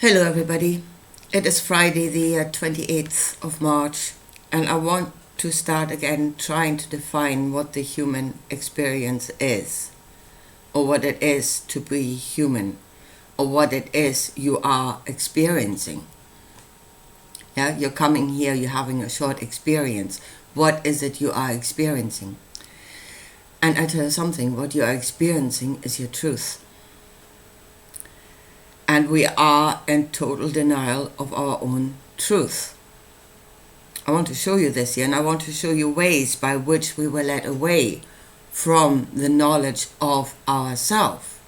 Hello, everybody. It is Friday, the 28th of March, and I want to start again trying to define what the human experience is, or what it is to be human, or what it is you are experiencing. Yeah, you're coming here, you're having a short experience. What is it you are experiencing? And I tell you something, what you are experiencing is your truth. And we are in total denial of our own truth. I want to show you this here, and I want to show you ways by which we were led away from the knowledge of ourself.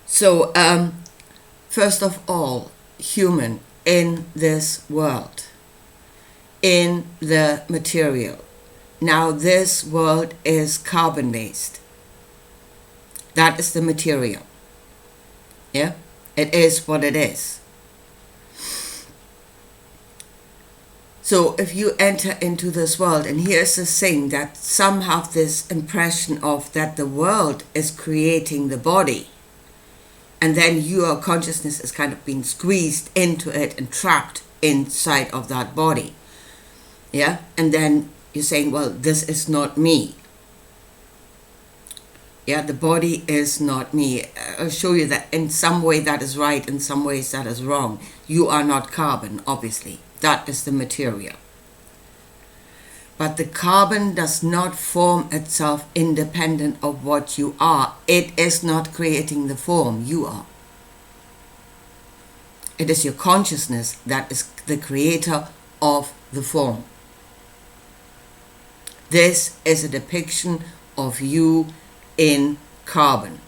So, first of all, human in this world, in the material. Now, this world is carbon-based. That is the material. Yeah? It is what it is. So if you enter into this world, and here's the thing, that some have this impression of that the world is creating the body, and then your consciousness is kind of being squeezed into it and trapped inside of that body. Yeah? And then you're saying, well, this is not me. Yeah, the body is not me. I'll show you that in some way that is right, in some ways that is wrong. You are not carbon, obviously. That is the material. But the carbon does not form itself independent of what you are. It is not creating the form, you are. It is your consciousness that is the creator of the form. This is a depiction of you in carbon.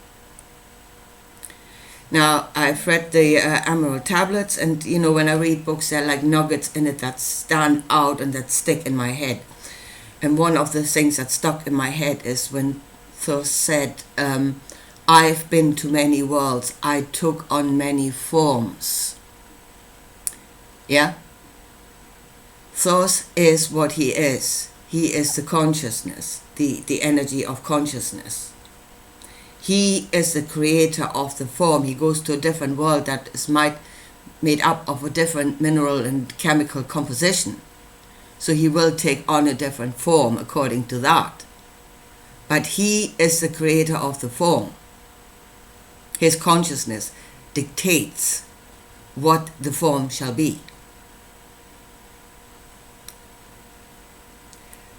Now, I've read the Emerald Tablets, and when I read books, there are like nuggets in it that stand out and that stick in my head. And one of the things that stuck in my head is when Thoth said, I've been to many worlds, I took on many forms. Yeah? Thoth is what he is. He is the consciousness, the energy of consciousness. He is the creator of the form. He goes to a different world that is made up of a different mineral and chemical composition. So he will take on a different form according to that. But he is the creator of the form. His consciousness dictates what the form shall be.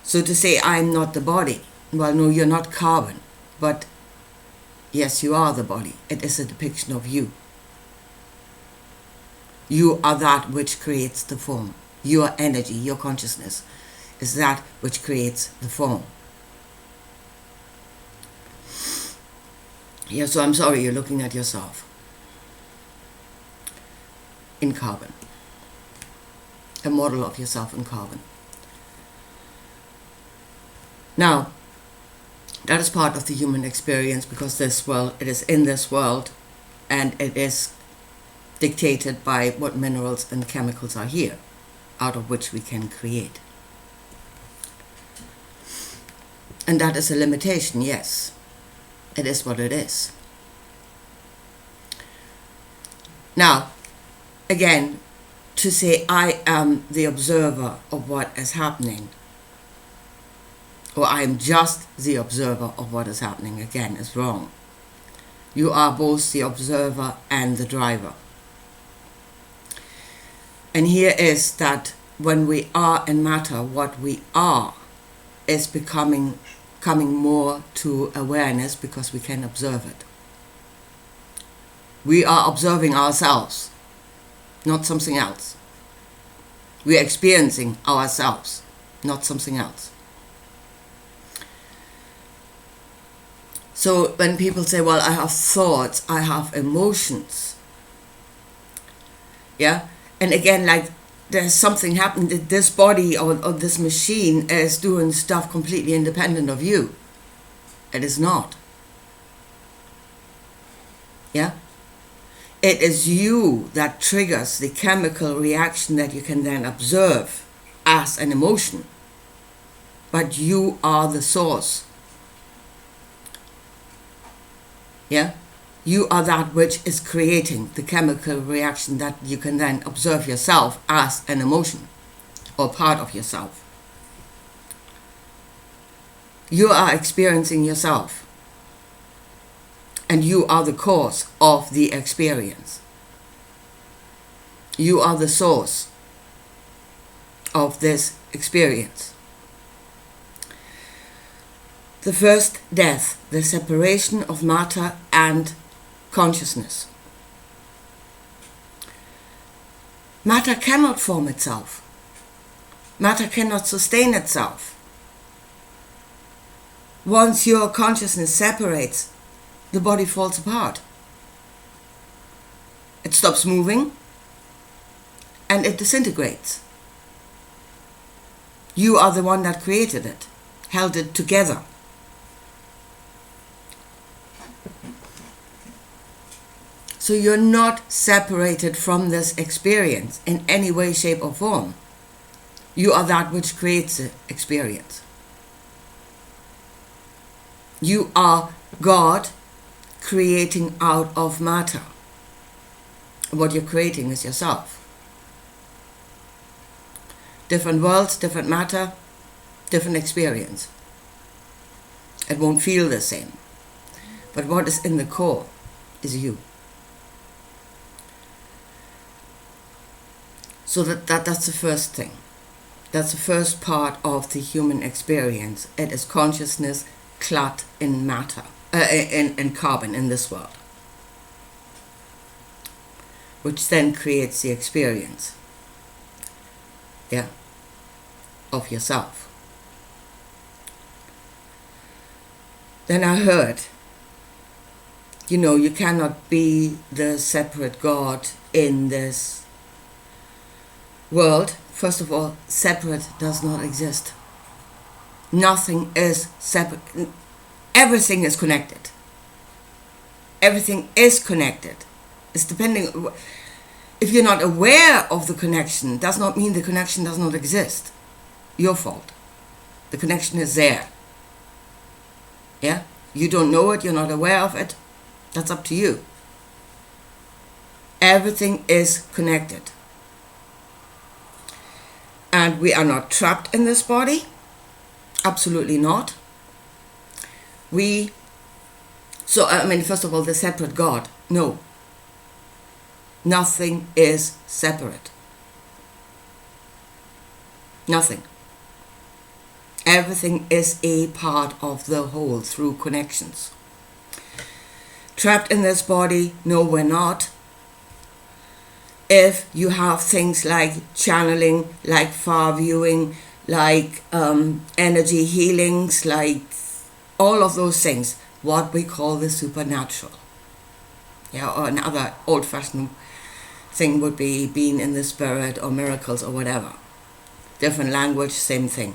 So to say, I'm not the body, well, no, you're not carbon, but yes, you are the body. It is a depiction of you. You are that which creates the form. Your energy, your consciousness is that which creates the form. Yeah, so I'm sorry, you're looking at yourself in carbon. A model of yourself in carbon. Now, that is part of the human experience, because this world, it is in this world, and it is dictated by what minerals and chemicals are here, out of which we can create. And that is a limitation, yes. It is what it is. Now, again, to say I am the observer of what is happening, or I am just the observer of what is happening, again, is wrong. You are both the observer and the driver. And here is that when we are in matter, what we are is coming more to awareness, because we can observe it. We are observing ourselves, not something else. We are experiencing ourselves, not something else. So when people say, well, I have thoughts, I have emotions, yeah? And again, like, there's something happening, that this body or this machine is doing stuff completely independent of you. It is not. Yeah? It is you that triggers the chemical reaction that you can then observe as an emotion. But you are the source. Yeah? You are that which is creating the chemical reaction that you can then observe yourself as an emotion or part of yourself. You are experiencing yourself, and you are the cause of the experience. You are the source of this experience. The first death, the separation of matter and consciousness. Matter cannot form itself. Matter cannot sustain itself. Once your consciousness separates, the body falls apart. It stops moving and it disintegrates. You are the one that created it, held it together. So you're not separated from this experience in any way, shape, or form. You are that which creates the experience. You are God creating out of matter. What you're creating is yourself. Different worlds, different matter, different experience. It won't feel the same. But what is in the core is you. So that's the first thing. That's the first part of the human experience. It is consciousness clad in matter, in carbon in this world, which then creates the experience, of yourself. Then I heard, you cannot be the separate God in this world. First of all, separate does not exist. Nothing is separate. Everything is connected. Everything is connected. It's depending. If you're not aware of the connection, does not mean the connection does not exist. Your fault. The connection is there. Yeah? You don't know it, you're not aware of it. That's up to you. Everything is connected. And we are not trapped in this body. Absolutely not. First of all, the separate God. No. Nothing is separate. Nothing. Everything is a part of the whole through connections. Trapped in this body? No, we're not. If you have things like channeling, like far viewing, like energy healings, like all of those things, what we call the supernatural. Or another old-fashioned thing would be being in the spirit or miracles or whatever. Different language, same thing.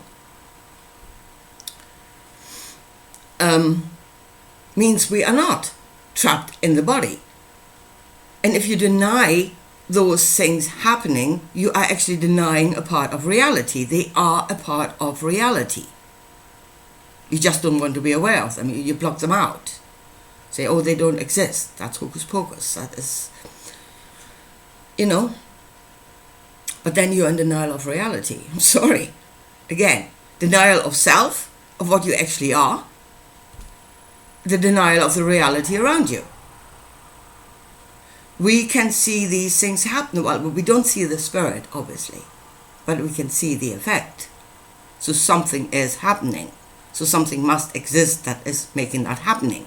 Means we are not trapped in the body. And if you deny those things happening, you are actually denying a part of reality. They are a part of reality. You just don't want to be aware of them. You block them out. Say, oh, they don't exist. That's hocus pocus. That is, But then you're in denial of reality. I'm sorry. Again, denial of self, of what you actually are. The denial of the reality around you. We can see these things happen. Well, we don't see the spirit, obviously, but we can see the effect. So something is happening. So something must exist that is making that happening.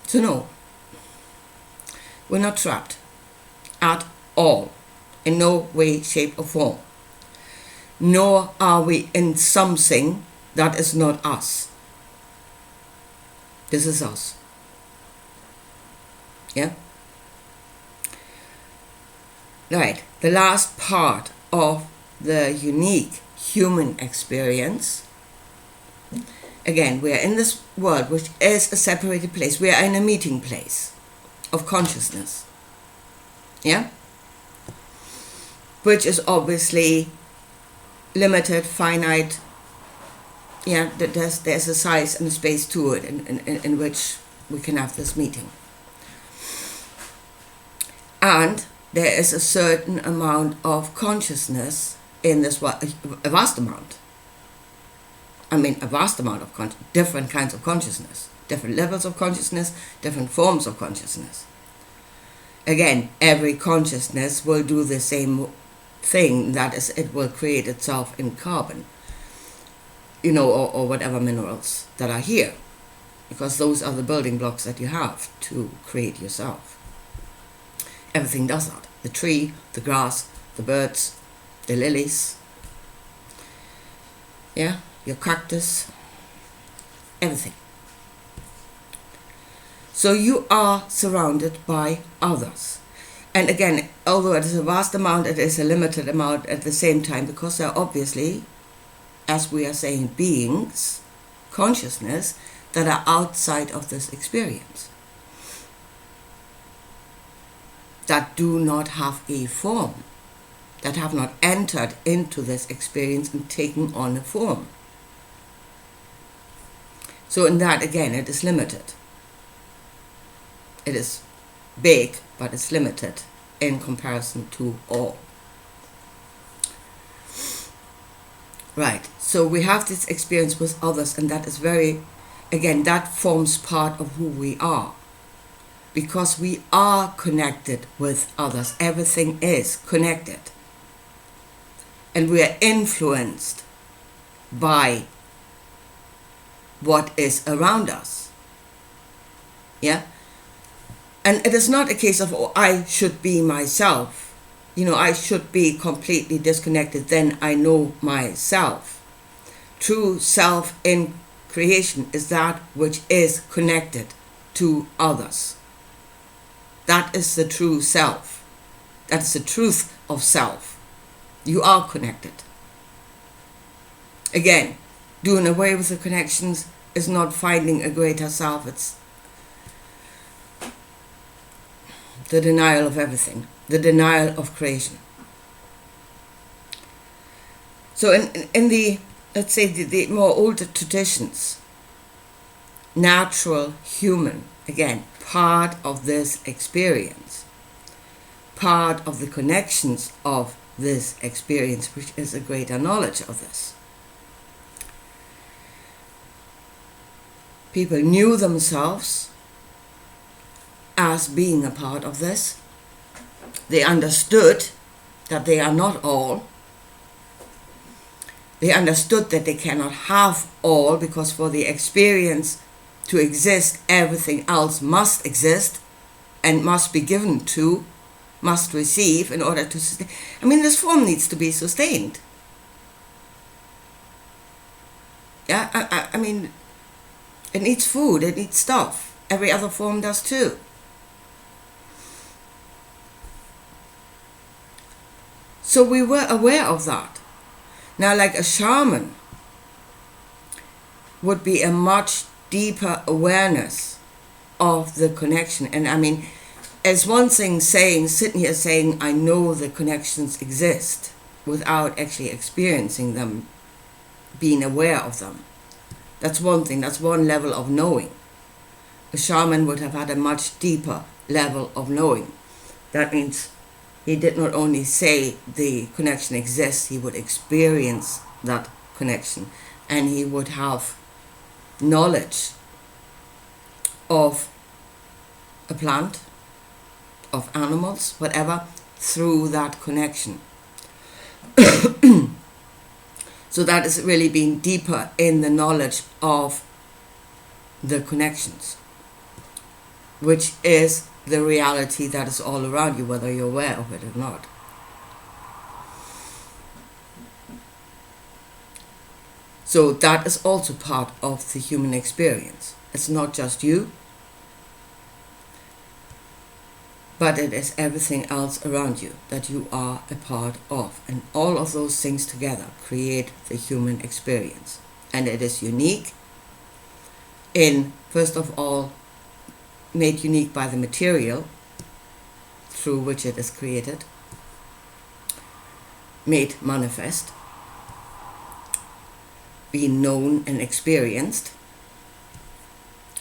So no, we're not trapped at all, in no way, shape or form. Nor are we in something that is not us. This is us. Yeah? Right, the last part of the unique human experience. Again, we are in this world, which is a separated place. We are in a meeting place of consciousness. Yeah? Which is obviously limited, finite, yeah, there's a size and a space to it in which we can have this meeting. And there is a certain amount of consciousness in this world, a vast amount. I mean, a vast amount of different kinds of consciousness, different levels of consciousness, different forms of consciousness. Again, every consciousness will do the same thing, that is, it will create itself in carbon, or whatever minerals that are here, because those are the building blocks that you have to create yourself. Everything does that. The tree, the grass, the birds, the lilies, yeah, your cactus, everything. So you are surrounded by others. And again, although it is a vast amount, it is a limited amount at the same time, because they're obviously, as we are saying, beings, consciousness, that are outside of this experience, that do not have a form, that have not entered into this experience and taken on a form. So in that, again, it is limited. It is big, but it's limited in comparison to all. Right, so we have this experience with others, and that is that forms part of who we are. Because we are connected with others. Everything is connected. And we are influenced by what is around us. Yeah? And it is not a case of, I should be myself. I should be completely disconnected, then I know myself. True self in creation is that which is connected to others. That is the true self. That is the truth of self. You are connected. Again, doing away with the connections is not finding a greater self. It's the denial of everything, the denial of creation. So in the, let's say, the more older traditions, natural, human, again, part of this experience, part of the connections of this experience, which is a greater knowledge of this. People knew themselves as being a part of this. They understood that they are not all. They understood that they cannot have all, because for the experience to exist, everything else must exist and must be given to, must receive in order to sustain. I mean, this form needs to be sustained. Yeah, I mean, it needs food, it needs stuff. Every other form does too. So we were aware of that. Now, like a shaman would be a much deeper awareness of the connection. And I mean, as one thing sitting here saying, I know the connections exist, without actually experiencing them, being aware of them. That's one thing, that's one level of knowing. A shaman would have had a much deeper level of knowing. That means he did not only say the connection exists, he would experience that connection, and he would have knowledge of a plant, of animals, whatever, through that connection. So that is really being deeper in the knowledge of the connections, which is the reality that is all around you, whether you're aware of it or not. So that is also part of the human experience. It's not just you, but it is everything else around you that you are a part of. And all of those things together create the human experience. And it is unique in, first of all, made unique by the material through which it is created, made manifest. been known and experienced.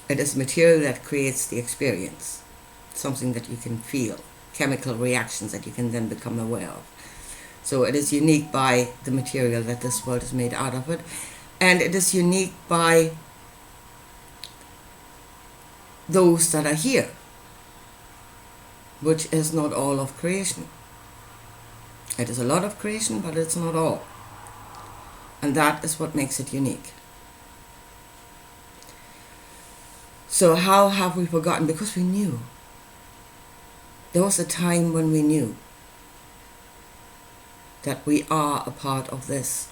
It is material that creates the experience, something that you can feel, chemical reactions that you can then become aware of. So it is unique by the material that this world is made out of it, and it is unique by those that are here, which is not all of creation. It is a lot of creation, but it's not all. And that is what makes it unique. So how have we forgotten? Because we knew. There was a time when we knew that we are a part of this.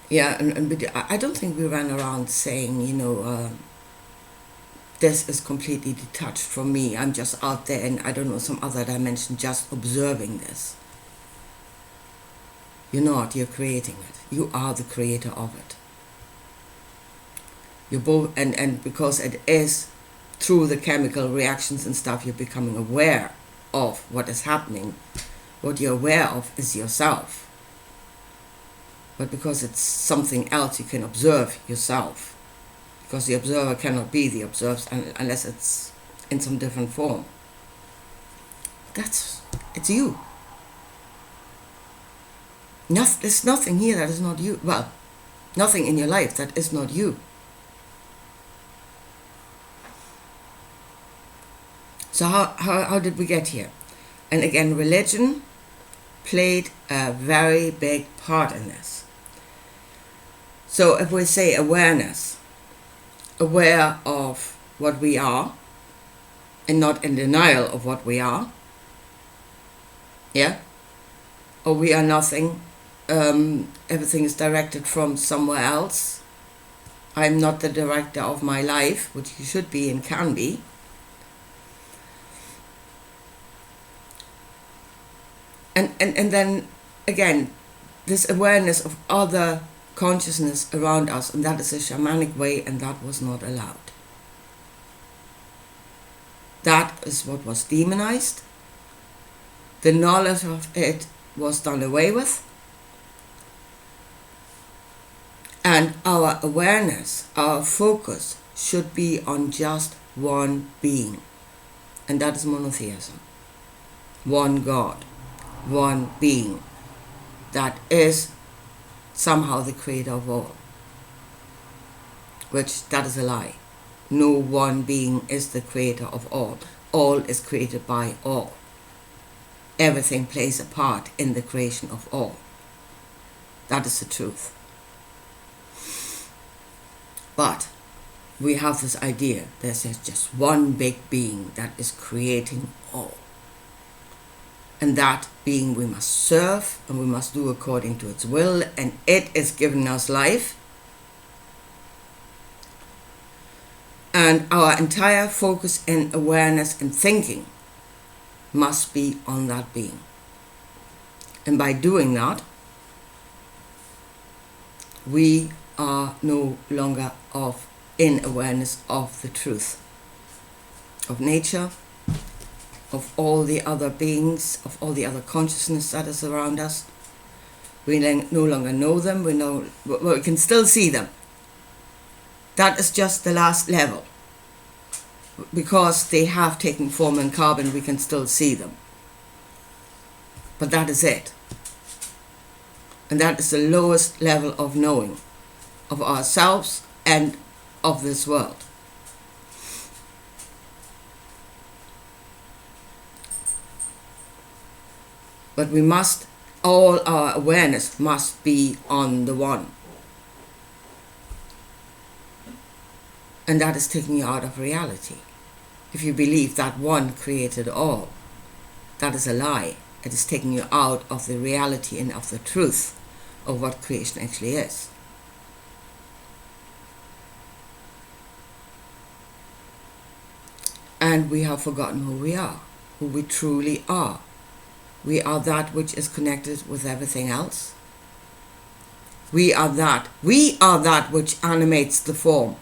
Yeah, and I don't think we ran around saying, this is completely detached from me. I'm just out there in, I don't know, some other dimension, just observing this. You're not, you're creating it. You are the creator of it. You're both, and because it is through the chemical reactions and stuff, you're becoming aware of what is happening. What you're aware of is yourself. But because it's something else, you can observe yourself. Because the observer cannot be the observed unless it's in some different form. It's you. There's nothing here that is not you. Well, nothing in your life that is not you. So how did we get here? And again, religion played a very big part in this. So if we say awareness, aware of what we are and not in denial of what we are, yeah, or we are nothing, everything is directed from somewhere else. I'm not the director of my life, which you should be and can be. And then again, this awareness of other consciousness around us, and that is a shamanic way, and that was not allowed. That is what was demonized. The knowledge of it was done away with. And our awareness, our focus should be on just one being. And that is monotheism. One God, one being that is somehow the creator of all, which that is a lie. No one being is the creator of all. All is created by all. Everything plays a part in the creation of all. That is the truth. But we have this idea there's just one big being that is creating all. And that being we must serve, and we must do according to its will, and it is giving us life. And our entire focus and awareness and thinking must be on that being. And by doing that, we are no longer in awareness of the truth of nature, of all the other beings, of all the other consciousness that is around us. We no longer know them. We can still see them. That is just the last level. Because they have taken form in carbon, we can still see them. But that is it. And that is the lowest level of knowing of ourselves and of this world. But we must, all our awareness must be on the one. And that is taking you out of reality. If you believe that one created all, that is a lie. It is taking you out of the reality and of the truth of what creation actually is. And we have forgotten who we are, who we truly are. We are that which is connected with everything else. We are that which animates the form.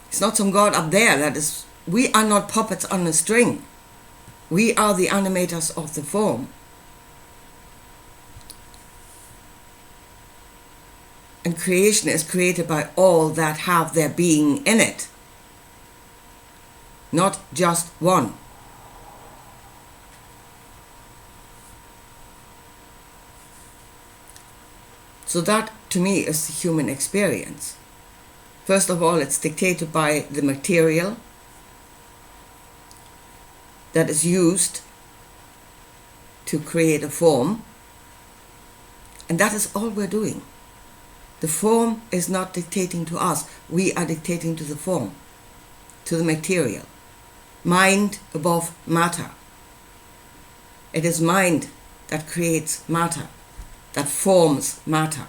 It's not some God up there we are not puppets on a string. We are the animators of the form. And creation is created by all that have their being in it, not just one. So that, to me, is the human experience. First of all, it's dictated by the material that is used to create a form, and that is all we're doing. The form is not dictating to us. We are dictating to the form, to the material. Mind above matter. It is mind that creates matter, that forms matter.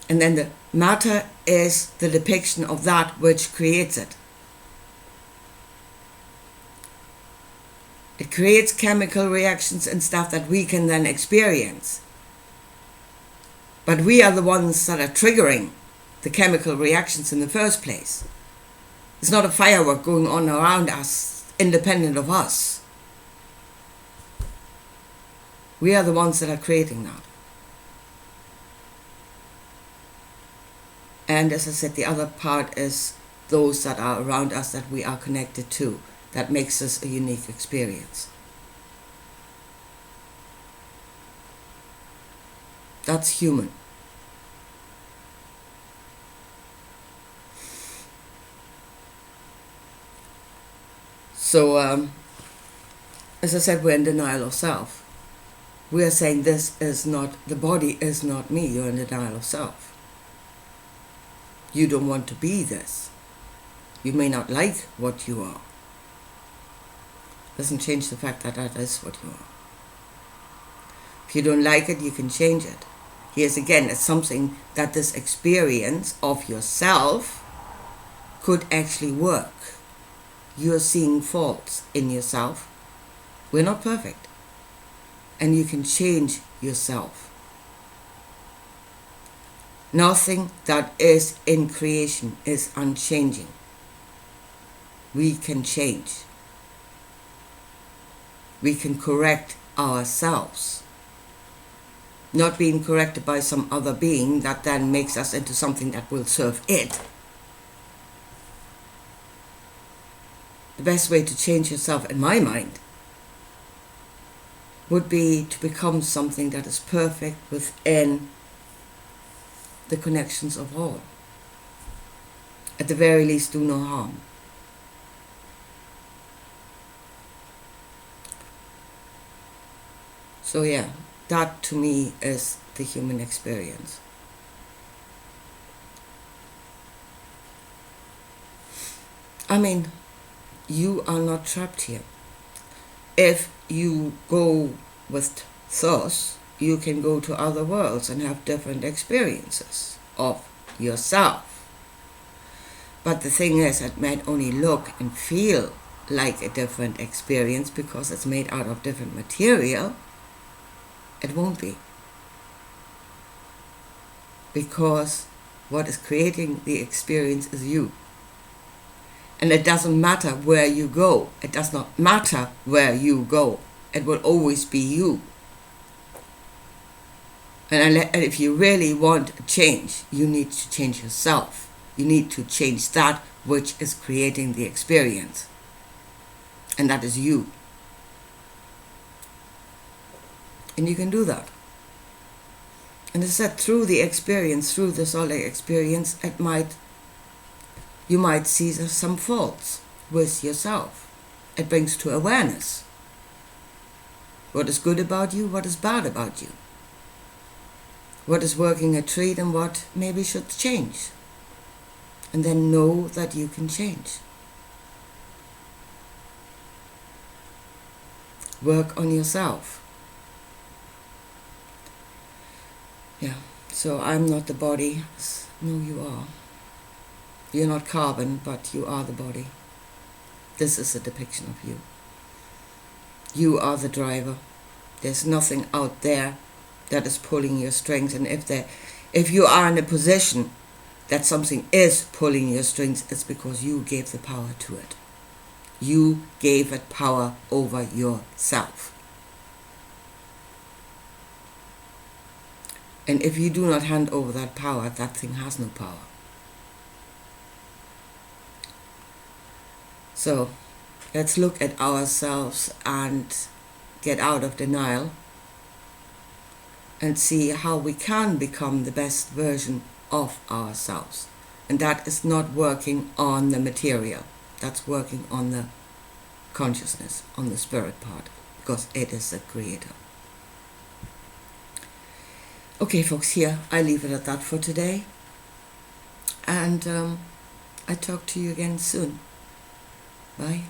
And then the matter is the depiction of that which creates it. It creates chemical reactions and stuff that we can then experience. But we are the ones that are triggering the chemical reactions in the first place. It's not a firework going on around us, independent of us. We are the ones that are creating that. And as I said, the other part is those that are around us that we are connected to. That makes us a unique experience. That's human. So, as I said, we're in denial of self. We are saying this is not, the body is not me. You're in denial of self. You don't want to be this. You may not like what you are. Doesn't change the fact that that is what you are. If you don't like it, you can change it. Here's again, it's something that this experience of yourself could actually work. You're seeing faults in yourself. We're not perfect. And you can change yourself. Nothing that is in creation is unchanging. We can change. We can correct ourselves. Not being corrected by some other being that then makes us into something that will serve it. The best way to change yourself, in my mind, would be to become something that is perfect within the connections of all. At the very least, do no harm. So yeah, that to me is the human experience. I mean, you are not trapped here. If you go with thoughts, you can go to other worlds and have different experiences of yourself. But the thing is, it might only look and feel like a different experience because it's made out of different material. It won't be. Because what is creating the experience is you. And it doesn't matter where you go. It does not matter where you go. It will always be you. And if you really want a change, you need to change yourself. You need to change that which is creating the experience. And that is you. And you can do that. And as I said, through the experience, through the solar experience, you might see some faults with yourself. It brings to awareness. What is good about you, what is bad about you. What is working a treat and what maybe should change. And then know that you can change. Work on yourself. Yeah, so I'm not the body. No, you are. You're not carbon, but you are the body. This is a depiction of you. You are the driver. There's nothing out there that is pulling your strings. And if you are in a position that something is pulling your strings, it's because you gave the power to it. You gave it power over yourself. And if you do not hand over that power, that thing has no power. So let's look at ourselves and get out of denial and see how we can become the best version of ourselves. And that is not working on the material. That's working on the consciousness, on the spirit part, because it is the creator. Okay, folks, here I leave it at that for today. And I talk to you again soon. Bye.